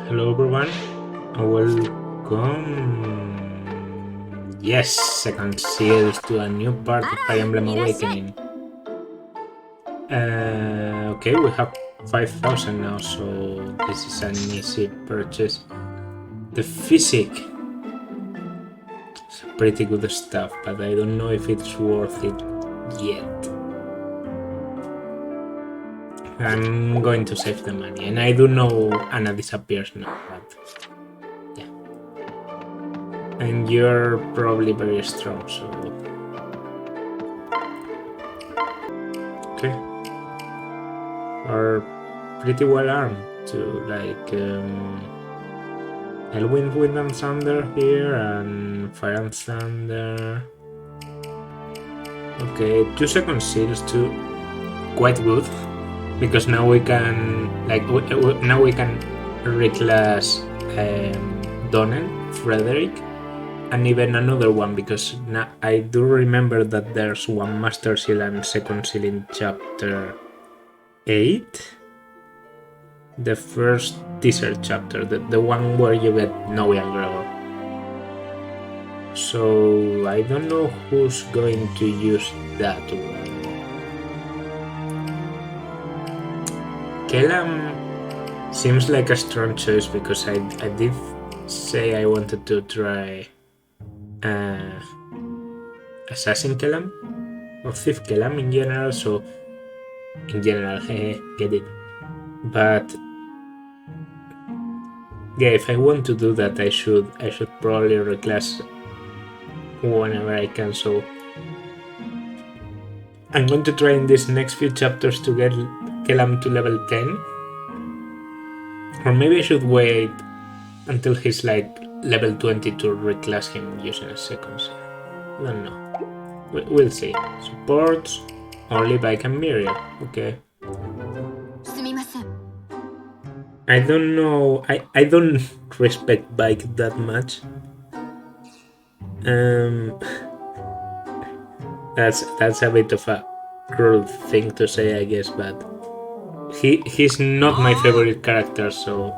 Hello everyone, welcome. Yes, second series to a new part of Fire Emblem Awakening. Okay, we have 5,000 now, so this is an easy purchase. The physic, it's pretty good stuff, but I don't know if it's worth it yet. I'm going to save the money, and I do know Anna disappears now, but yeah. And you're probably very strong, so okay. Are pretty well armed to Elwind, Wind and Thunder here, and Fire and Thunder. Okay, 2 second seals too. Quite good, because now we can now we can reclass Donnell, Frederick, and even another one, because now I do remember that there's one Master Seal and second seal in chapter 8. The first teaser chapter, the one where you get Noe and Gregor. So I don't know who's going to use that one. Kellam seems like a strong choice, because I did say I wanted to try Assassin Kellam or Thief Kellam in general, so in general, get it. But yeah, if I want to do that, I should probably reclass whenever I can. So I'm going to try in these next few chapters to get Kellam to level 10. Or maybe I should wait until he's like level 20 to reclass him using a second. I don't know. We'll see. Supports only Bike and Miriam. Okay. I don't know. I don't respect Bike that much. That's a bit of a cruel thing to say, I guess, but he's not my favorite character, so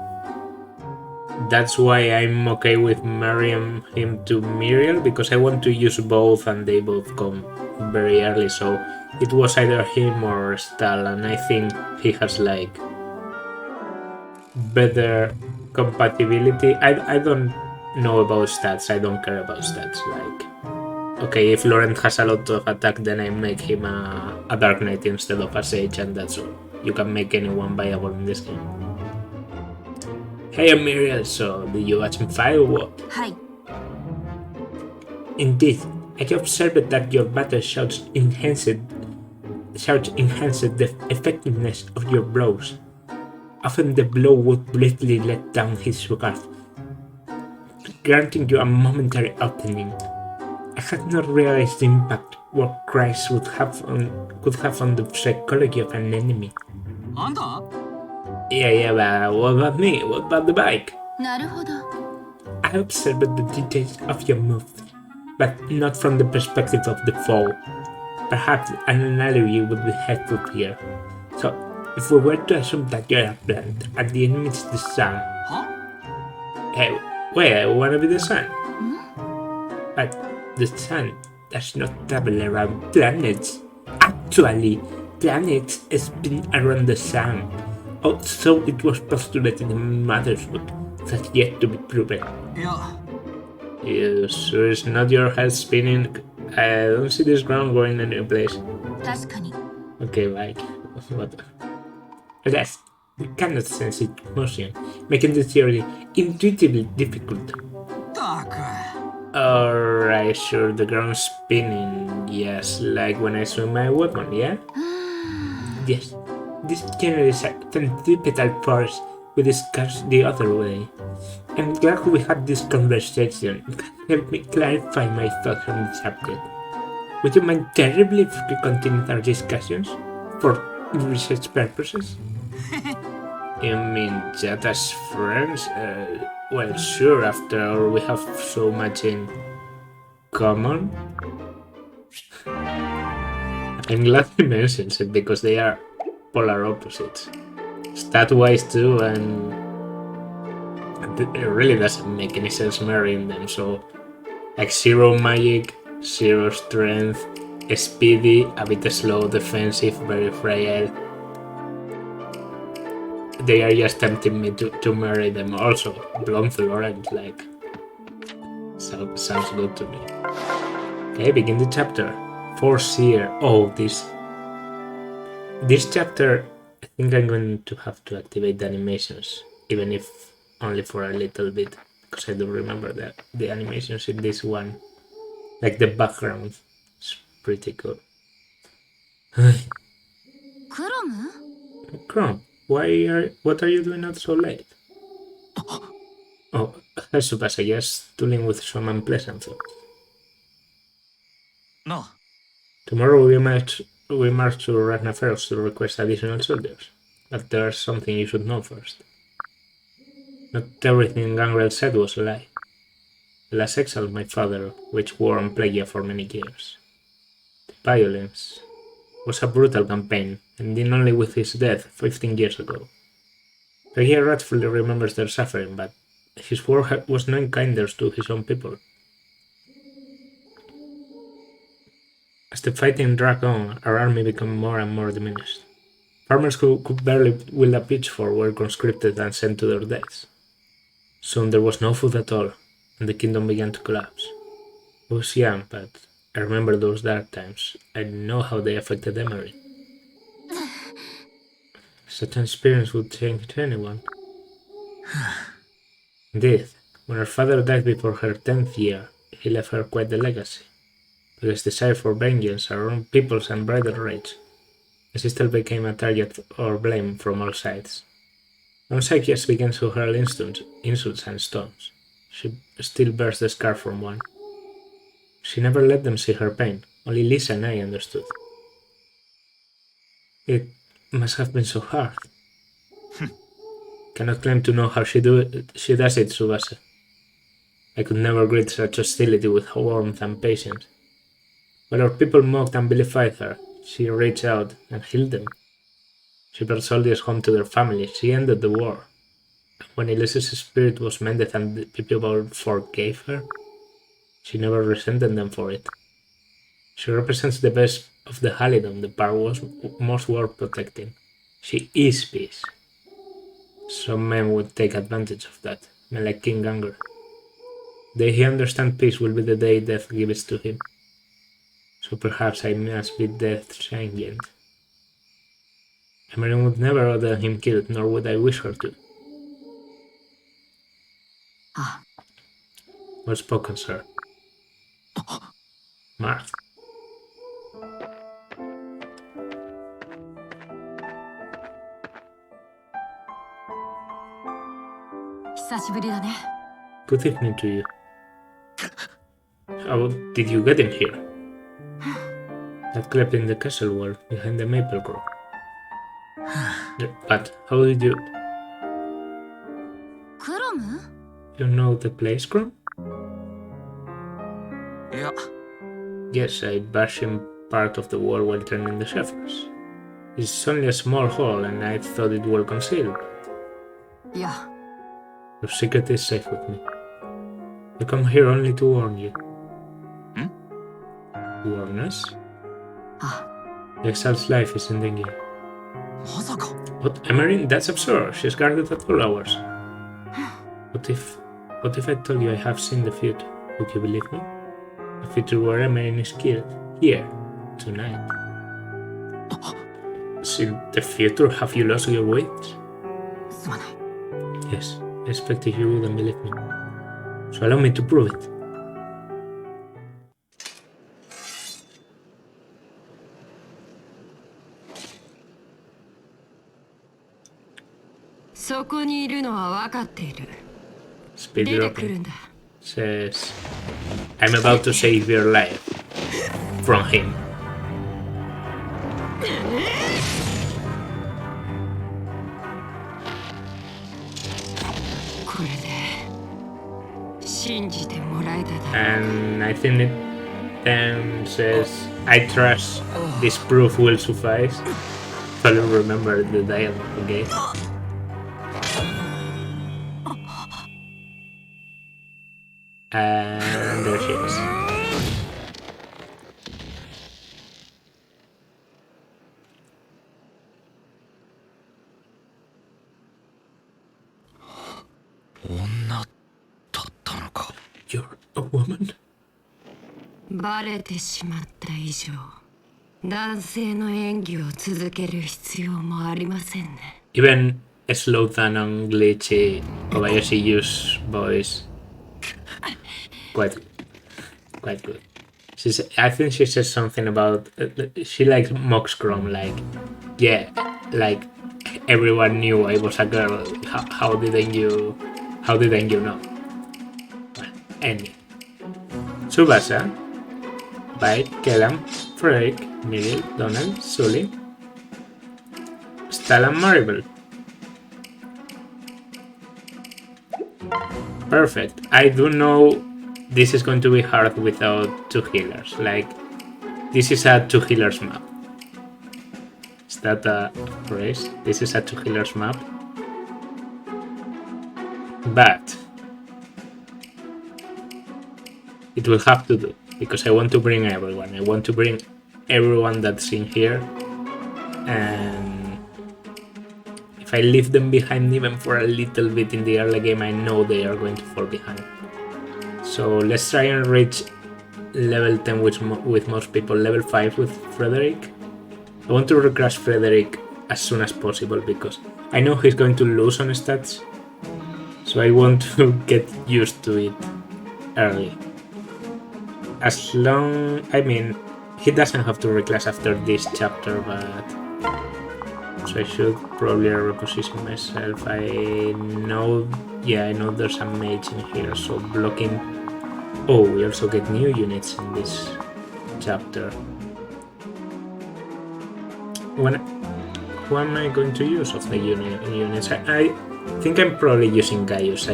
that's why I'm okay with marrying him to Miriel, because I want to use both and they both come very early, so it was either him or Stal, and I think he has like better compatibility. I don't know about stats, I don't care about stats. Like, okay, if Laurent has a lot of attack, then I make him a Dark Knight instead of a Sage, and that's all. You can make anyone viable in this game. Hey Miriel, so did you watch him fight or what? Hi. Indeed, I observed that your battle shouts enhanced the effectiveness of your blows. Often the blow would briefly let down his guard, granting you a momentary opening. I had not realized the impact what cries could have on the psychology of an enemy. Yeah, but what about me? What about the bike? I observed the details of your moves, but not from the perspective of the foe. Perhaps an analogy would be helpful here. So, if we were to assume that you're a plant and the enemy is the sun. Hey, wait, I wanna be the sun. But the sun does not travel around planets. Actually, planets spin around the sun. So it was postulated in Mother's book. That's yet to be proven. You sure it's not your head spinning? I don't see this ground going any place. Okay, like, what? Alas, we cannot sense its motion, making the theory intuitively difficult. Alright, sure, the ground spinning. Yes, like when I swing my weapon, yeah? Yes, this generates a centripetal force we discussed the other way. I'm glad we had this conversation. It can help me clarify my thoughts on the subject. Would you mind terribly if we continued our discussions? For research purposes? You mean just as friends? Well, sure, after all, we have so much in common. I'm glad he mentions it, because they are polar opposites. Stat-wise too, and it really doesn't make any sense marrying them. So, like 0 magic, 0 strength, speedy, a bit slow, defensive, very frail. They are just tempting me to marry them. Also, blonde orange, like, sounds good to me. Okay, begin the chapter. Foreseer. Oh, this chapter, I think I'm going to have to activate the animations, even if only for a little bit, because I do remember that the animations in this one, like the background, is pretty cool. Chrome, what are you doing out so late? Oh, I suppose I guess dealing with some unpleasant things. No. Tomorrow we march to Ragnaferos to request additional soldiers, but there's something you should know first. Not everything Gangrel said was a lie. Ylisse exiled my father, which war on Plagia for many years. The violence was a brutal campaign, ending only with his death 15 years ago. Plagia rightfully remembers their suffering, but his war was no kinder to his own people. As the fighting dragged on, our army became more and more diminished. Farmers who could barely wield a pitchfork were conscripted and sent to their deaths. Soon there was no food at all, and the kingdom began to collapse. I was young, but I remember those dark times. I know how they affected Emery. Such an experience would change anyone. Indeed, when her father died before her 10th year, he left her quite the legacy. But his desire for vengeance, her own people's unbridled rage, she still became a target or blame from all sides. When Psychias began to hurl insults and stones, she still bears the scar from one. She never let them see her pain, only Ylisse and I understood. It must have been so hard. Cannot claim to know how she does it, Tsubasa. I could never greet such hostility with warmth and patience. While our people mocked and vilified her, she reached out and healed them. She brought soldiers home to their families. She ended the war. When Ylisse's spirit was mended and the people forgave her, she never resented them for it. She represents the best of the Halidom the power was most worth protecting. She is peace. Some men would take advantage of that, men like King Ganger. The day he understands peace will be the day death gives to him. So perhaps I must be death's agent. Emery would never order him killed, nor would I wish her to. Well spoken, sir. Marth. Good evening to you. How did you get in here? That crept in the castle wall behind the maple grove. But how did you... You know the place, Chrome? Yeah. Yes, I bashed in part of the wall while training the shepherds. It's only a small hole and I thought it well concealed. Yeah. Your secret is safe with me. I come here only to warn you. Warn us? The exile's life is in danger. What, Emery? That's absurd. She's guarded at all hours. What if I told you I have seen the future? Would you believe me? A future where Emery is killed. Here. Tonight. In the future, have you lost your wits? Yes. I expected you wouldn't believe me. So allow me to prove it. Speed dropping. Says, I'm about to save your life from him. And I think it then says, I trust this proof will suffice. I don't remember the dialogue, okay? And there she is. You're a woman? バレてしまった以上、男性の演技を続ける必要もありませんね。Even slow down on glitchy Kobayashi use voice. Quite good. I think she says something about she like mocks Chrome, like, yeah, like everyone knew I was a girl. How didn't you know? Well, any. Tsubasa, Bite, Kellam, Protecc, Miriel, Donald, Sully, Stella, and Maribel. Perfect. I do know this is going to be hard without 2 healers. Like, this is a 2 healers map. Is that a phrase? This is a 2 healers map. But it will have to do, because I want to bring everyone. I want to bring everyone that's in here. And if I leave them behind even for a little bit in the early game, I know they are going to fall behind. So let's try and reach level 10 with most people, level 5 with Frederick. I want to recrush Frederick as soon as possible because I know he's going to lose on stats. So I want to get used to it early. As long... I mean, he doesn't have to reclass after this chapter, but... So I should probably reposition myself. I know... Yeah, I know there's a mage in here, so blocking... Oh, we also get new units in this chapter. Who am I going to use of the units? I think I'm probably using Gaius.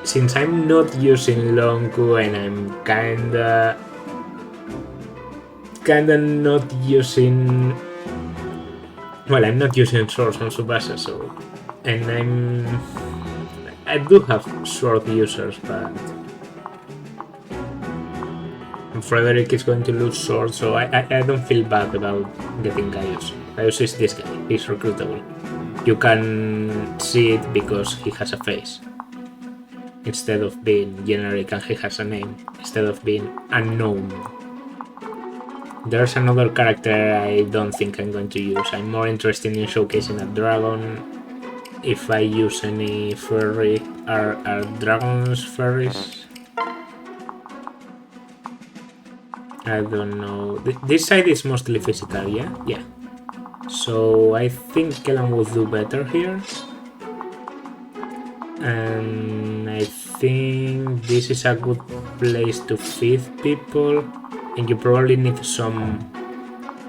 Since I'm not using Longu and I'm kinda not using... Well, I'm not using swords on Tsubasa, so... And I do have sword users, but... Frederick is going to lose sword, so I don't feel bad about getting Gaius. Gaius is this guy, he's recruitable. You can see it because he has a face. Instead of being generic and he has a name, instead of being unknown. There's another character I don't think I'm going to use. I'm more interested in showcasing a dragon. If I use any furry, are dragons furries? I don't know. This side is mostly physical, yeah? Yeah. So I think Kellan will do better here. And I think this is a good place to feed people. And you probably need some,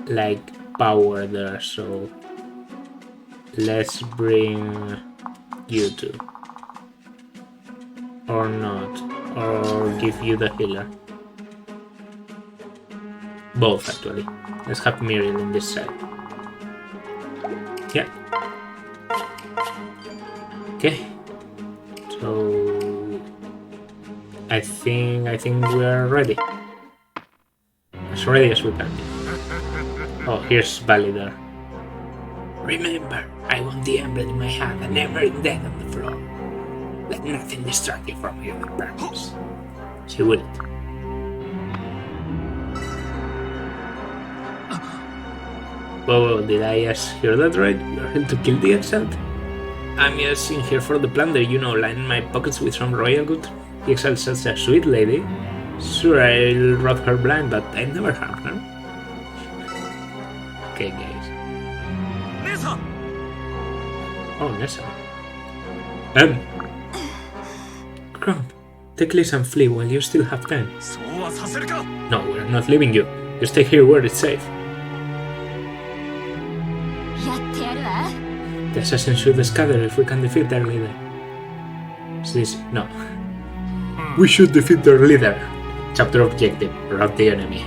like, power there, so... Let's bring you two. Or not. Or give you the healer. Both, actually. Let's have Miriel in this side. Yeah. Okay. So... I think we are ready. As ready as we can be. Oh, here's Validar. Remember, I want the emblem in my hand and never dead on the floor. Let nothing distract you from your purpose. She wouldn't. Whoa, did I just hear that right? You're here to kill the Exalt? I'm just in here for the plunder, you know, lining my pockets with some royal good. The Exalt such a sweet lady. Sure, I'll rob her blind, but I'd never harm her. Okay, guys. Nessa! Oh, Nessa. Crump, take Ylisse and flee while you still have time. No, we're not leaving you. You stay here where it's safe. The assassins should scatter if we can defeat their leader. No. We should defeat their leader. Chapter objective, rob the enemy.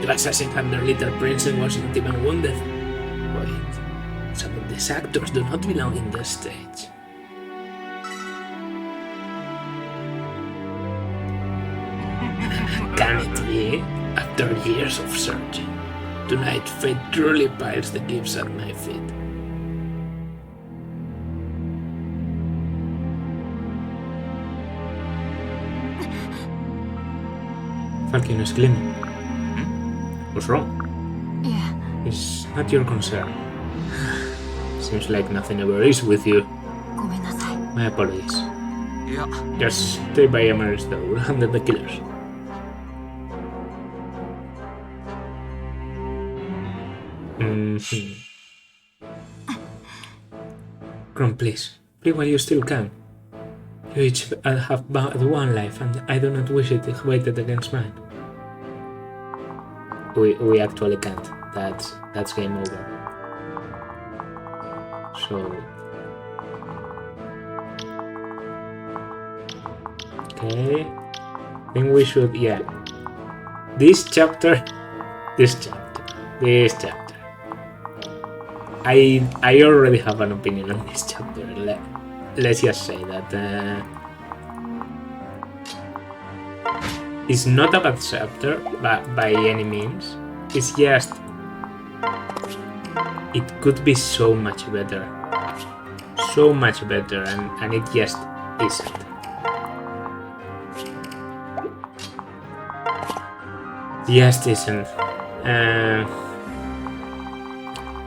The assassin had their little prince and wasn't even wounded. Wait, some of these actors do not belong in the stage. After years of searching, tonight fate truly piles the gifts at my feet. Falcon is gleaming. What's wrong? Yeah. It's not your concern. Seems like nothing ever is with you. My apologies. Just stay by Emery's though, we'll handle the killers. Chrome, please. Play while you still can. You each have but one life, and I do not wish it weighted against mine. We actually can't. That's game over. So okay, I think we should, yeah. This chapter. I already have an opinion on this chapter. Let's just say that it's not a bad chapter by any means. It's just it could be so much better, and it just isn't. Just isn't.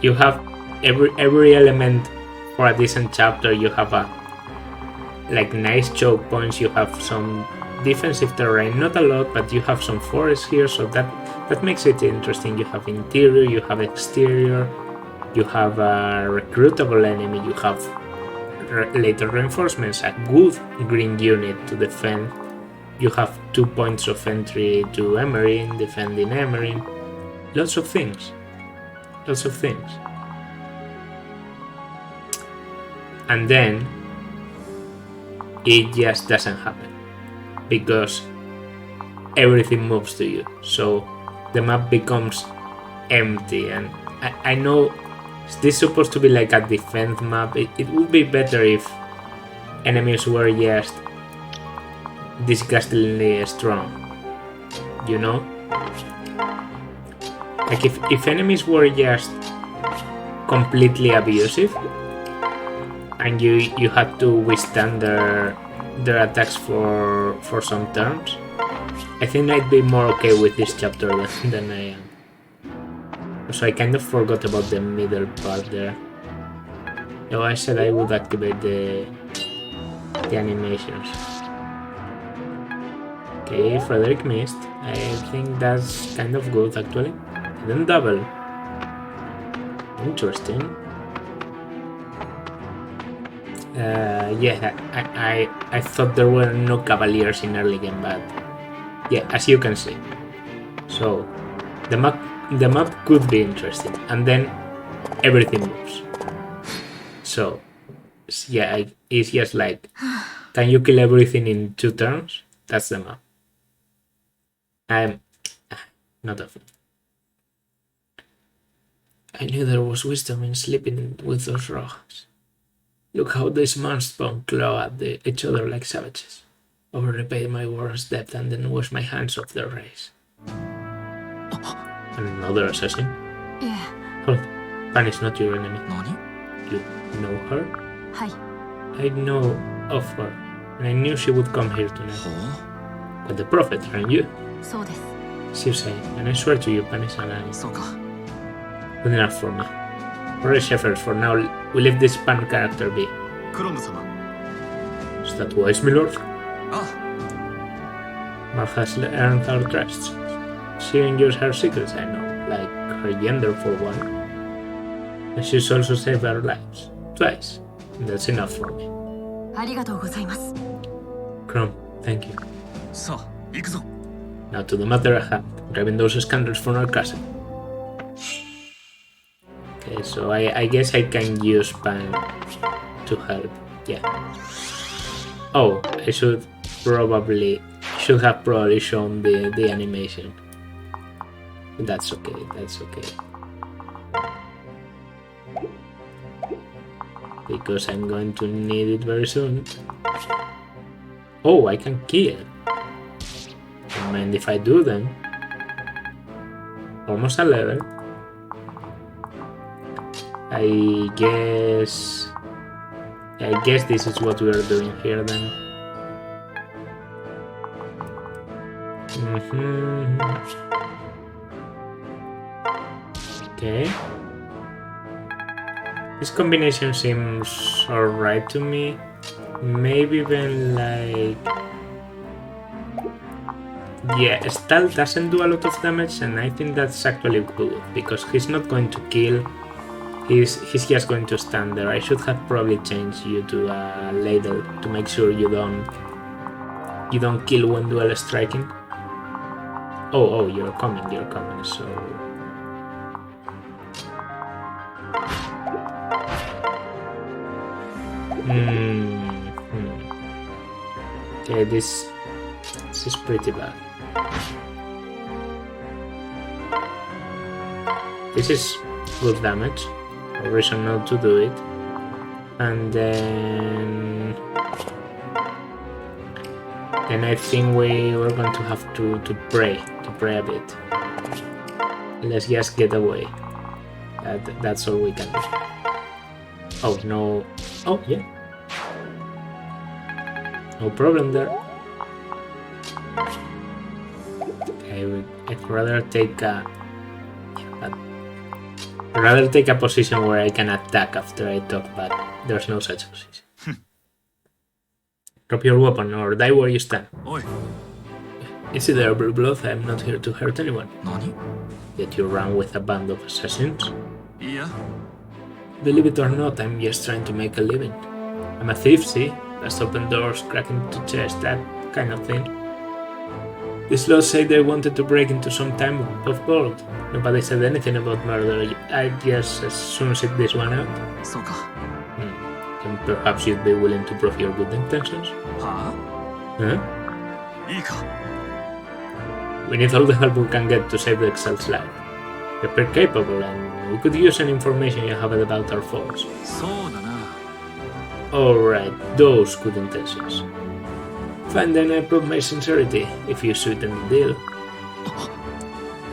You have every element for a decent chapter. You have a nice choke points. You have some defensive terrain, not a lot, but you have some forest here, so that makes it interesting. You have interior, you have exterior, you have a recruitable enemy, you have later reinforcements, a good green unit to defend. You have 2 points of entry to Emerin, defending Emerin. Lots of things. And then it just doesn't happen because everything moves to you, so the map becomes empty. And I know this is supposed to be like a defense map. It would be better if enemies were just disgustingly strong, you know, like if enemies were just completely abusive and you had to withstand their attacks for some turns, I think I'd be more okay with this chapter than I am. So I kind of forgot about the middle part there. Oh, I said I would activate the animations. Okay, Frederick missed. I think that's kind of good actually. Then double. Interesting. Yeah, I thought there were no cavaliers in early game, but yeah, as you can see. So the map could be interesting, and then everything moves. So yeah, it's just like, can you kill everything in 2 turns? That's the map. I'm not a fan. I knew there was wisdom in sleeping with those rojas. Look how these monsters claw at each other like savages. Overrepay my war's debt and then wash my hands off their race. Another assassin? Yeah. Hold. Pan is not your enemy. You know her? Hi. I know of her, and I knew she would come here tonight. But the prophet, aren't you? So desu. So say, and I swear to you, Pan is an enemy. Good enough for me. Alright, shepherds, for now, we leave this Pan character be. Is that wise, my lord? Mark has earned our trust. She enjoys her secrets, I know, like her gender for one. And she's also saved our lives. Twice. And that's enough for me. Chrome, thank you. Now to the matter at hand, grabbing those scandals from our castle. Okay, so I guess I can use Pan to help. Yeah. Oh, I should have probably shown the animation. That's okay, that's okay. Because I'm going to need it very soon. Oh, I can kill. Don't mind if I do then. almost a level. I guess this is what we are doing here then. Okay. This combination seems alright to me. Maybe even like... Yeah, Stall doesn't do a lot of damage, and I think that's actually good, because he's not going to kill. He's just going to stand there. I should have probably changed you to a ladle to make sure you don't kill when dual striking. Oh, you're coming, so... Okay, this is pretty bad. This is good damage. No reason not to do it. And then I think we're going to have to pray a bit. Let's just get away. That's all we can do. Oh no! Oh yeah. No problem there. Okay, I'd rather take a position where I can attack after I talk, but there's no such position. Drop your weapon or die where you stand. Oi. Is it a bluff? I'm not here to hurt anyone. Nani? Yet you run with a band of assassins? Yeah. Believe it or not, I'm just trying to make a living. I'm a thief, see? Bust open doors, crack into chests, that kind of thing. These laws say they wanted to break into some time of gold. Nobody said anything about murder. I guess as soon as this one out. So ka. And perhaps you'd be willing to prove your good intentions? Huh? Huh? いいか. We need all the help we can get to save the Exalt's life. You're pretty capable, and we could use any information you have about our foes. そうだな. Alright, those good intentions. Fine, then I prove my sincerity if you sweeten the deal.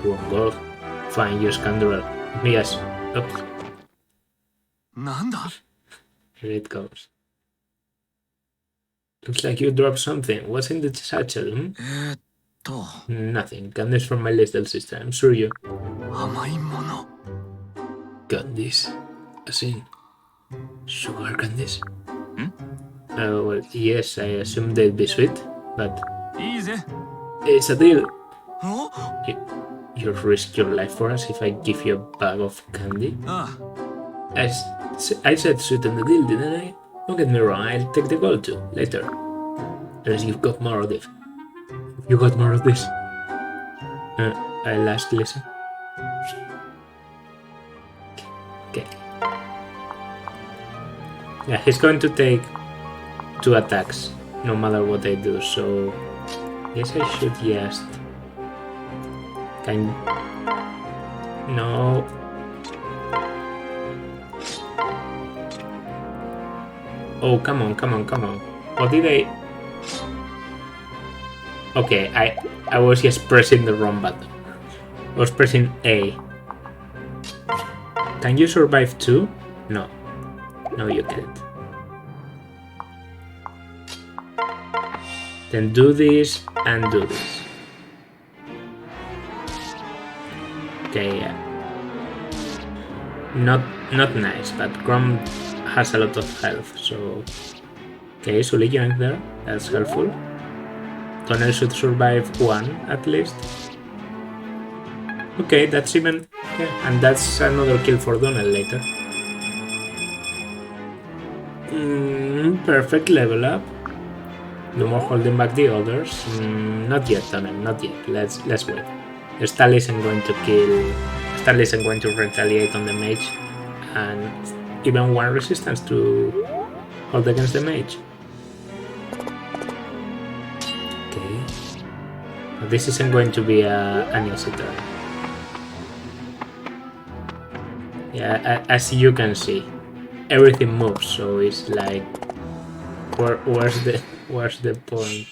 One gold. Fine, you scoundrel. Yes. Oops. なんだ? Here it goes. Looks like you dropped something. What's in the satchel, Nothing. Candies from my little sister. I'm sure you... 甘いもの. Candies. As in... sugar candies? Well, yes, I assume they'd be sweet, but... いいぜ. It's a deal. お? You'll risk your life for us if I give you a bag of candy? I said sweeten the deal, didn't I? Don't get me wrong, I'll take the gold too, later. Unless you've got more of this. You got more of this? I'll ask Ylisse. Okay. Yeah, he's going to take 2 attacks, no matter what I do, so... I guess I should just... No... Oh, come on. What did I... Okay, I was just pressing the wrong button. I was pressing A. Can you survive too? No. No, you can't. Then do this and do this. Okay, yeah. Not nice, but Grom has a lot of health, so... Okay, so Legion there, that's helpful. Tunnel should survive 1 at least. Okay, that's even... Yeah, and that's another kill for Donnell later. Perfect level up. No more holding back the others. Not yet, Tunnel, not yet. Let's wait. Stall isn't going to kill... Stall isn't going to retaliate on the mage. And even 1 resistance to hold against the mage. Okay. But this isn't going to be an easy turn. Yeah, as you can see, everything moves, so it's like, where's the point?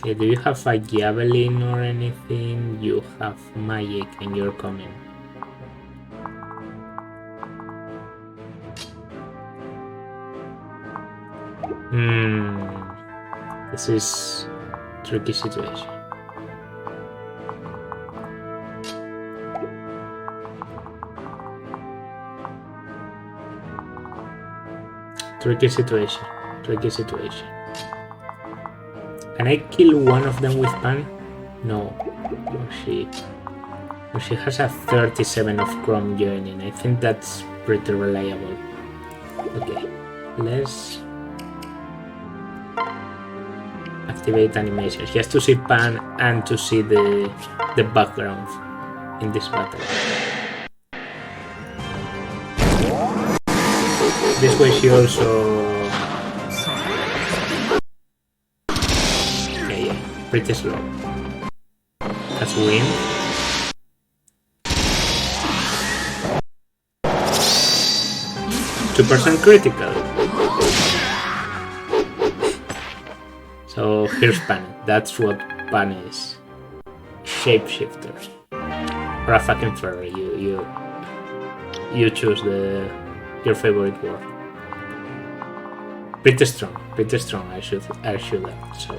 Okay, do you have a javelin or anything? You have magic and you're coming. This is a tricky situation. Tricky situation. Can I kill one of them with pan? No. She has a 37 of Chrome joining. I think that's pretty reliable. Okay, let's activate animations just to see pan and to see the background in this battle. This way she also... yeah, pretty slow. That's win. %2 critical. So here's pan. That's what pan is. Shapeshifter. Or a fucking fairy. You choose your favorite word. Pretty strong. I should add. So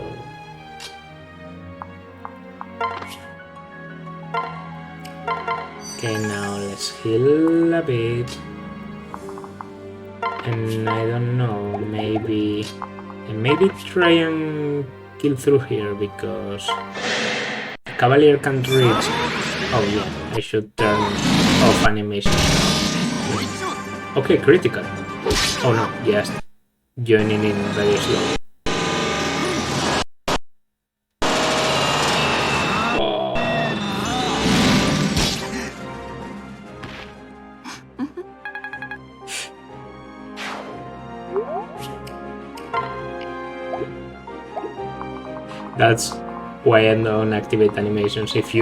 okay, now let's heal a bit. And I don't know, maybe try and kill through here because Cavalier can't reach. Oh yeah, I should turn off animation. Okay, critical. Oh no, yes, joining in very slow. That's why I don't activate animations. If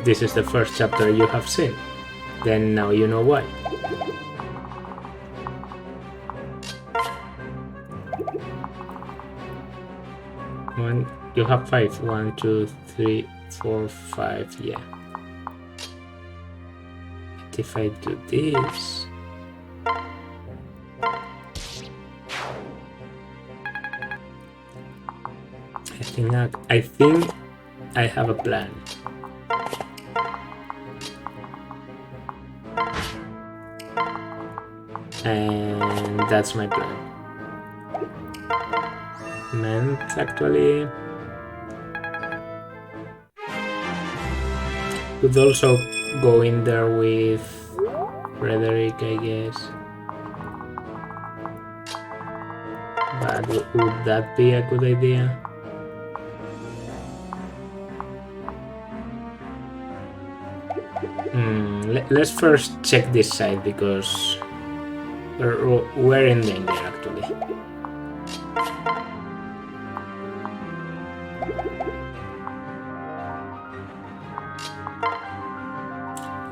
this is the first chapter you have seen, then now you know why. You have 5. 1, 2, 3, 4, 5. Yeah. But if I do this. I think I have a plan. And that's my plan. Meant actually could also go in there with Frederick, I guess. But would that be a good idea? Let's first check this side because we're in danger actually.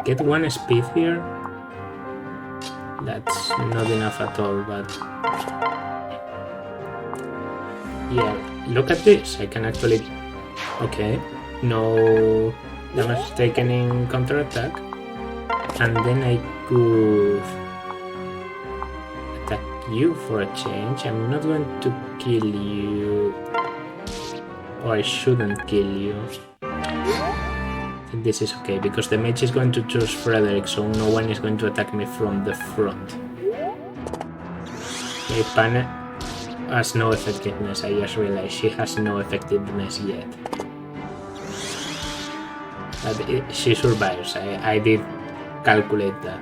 Get 1 speed here. That's not enough at all, but yeah, look at this. I can actually... okay, no damage taken in counterattack. And then I could attack you for a change. I'm not going to kill you. Or I shouldn't kill you. I think this is okay, because the mage is going to choose Frederick, so no one is going to attack me from the front. Okay, Pan has no effectiveness. I just realized she has no effectiveness yet. But she survives. I did calculate that.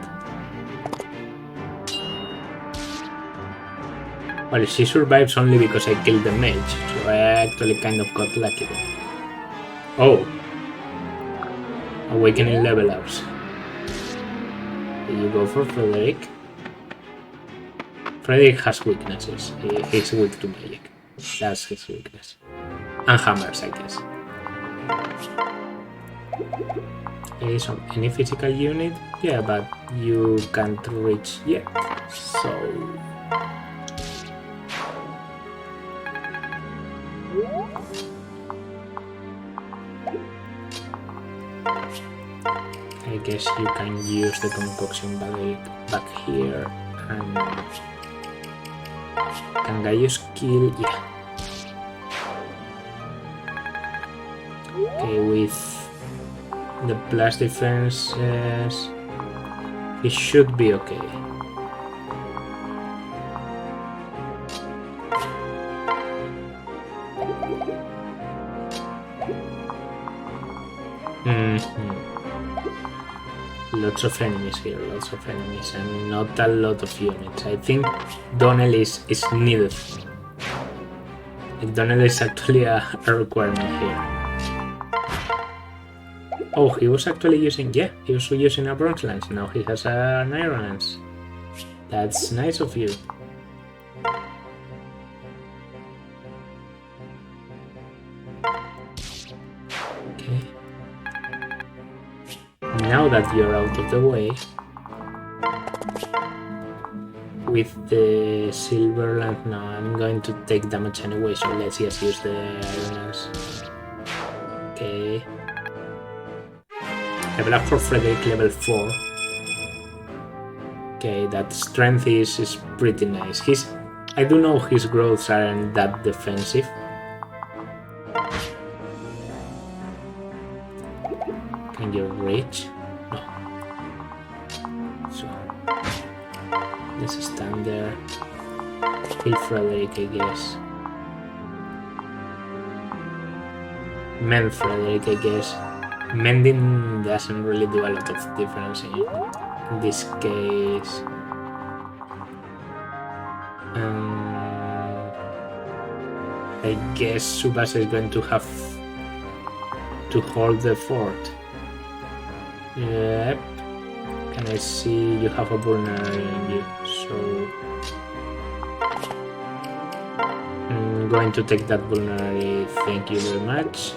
Well, she survives only because I killed the mage, so I actually kind of got lucky there. Oh! Awakening level ups. You go for Frederick. Frederick has weaknesses. He's weak to magic. That's his weakness. And hammers, I guess. Okay, so any physical unit? Yeah, but you can't reach yet. So... I guess you can use the concoction back here. And can Gaius kill? Yeah. Okay, with the plus defenses, he should be okay. Lots of enemies here, lots of enemies, and not a lot of units. I think Donnell is needed. Like, Donnell is actually a requirement here. Oh, he was actually using, yeah, he was using a bronze lance. Now he has an iron lance. That's nice of you. Okay. Now that you're out of the way, with the silver lance, now I'm going to take damage anyway, so let's just use the iron lance. Okay. Level up for Frederick, level 4. Okay, that strength is pretty nice. I do know his growths aren't that defensive. Can you reach? No. So let's stand there. Kill Frederick, I guess. Mend Frederick, I guess. Mending doesn't really do a lot of difference in this case. I guess Tsubasa is going to have to hold the fort. Yep. Can I see you have a vulnerary in you? So I'm going to take that vulnerary. Thank you very much.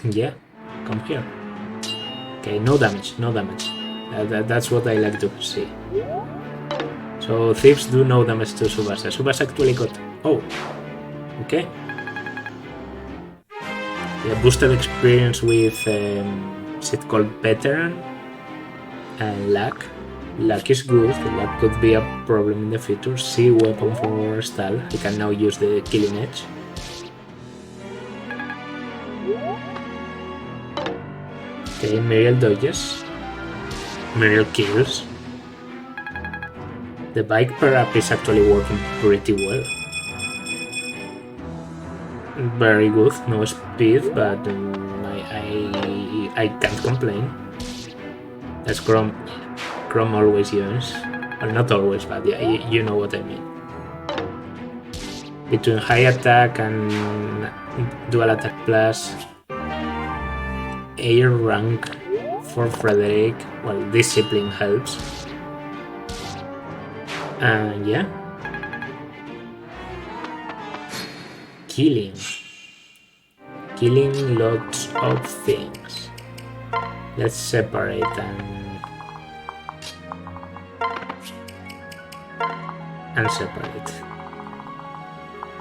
Yeah, come here. Okay, no damage, no damage. That's what I like to see. So thieves do no damage to Tsubasa. Tsubasa actually got... Oh, okay. Yeah, boosted experience with... is it called Veteran? And luck. Luck is good. Luck could be a problem in the future. See weapon for Stahl. I can now use the killing edge. Okay, Muriel dodges. Muriel kills. The bike per-up is actually working pretty well. Very good, no speed, but I can't complain. That's Chrome always uses. Well, not always, but yeah, you know what I mean. Between high attack and dual attack plus, air rank for Frederick, well, discipline helps. And yeah. Killing lots of things. Let's separate and separate.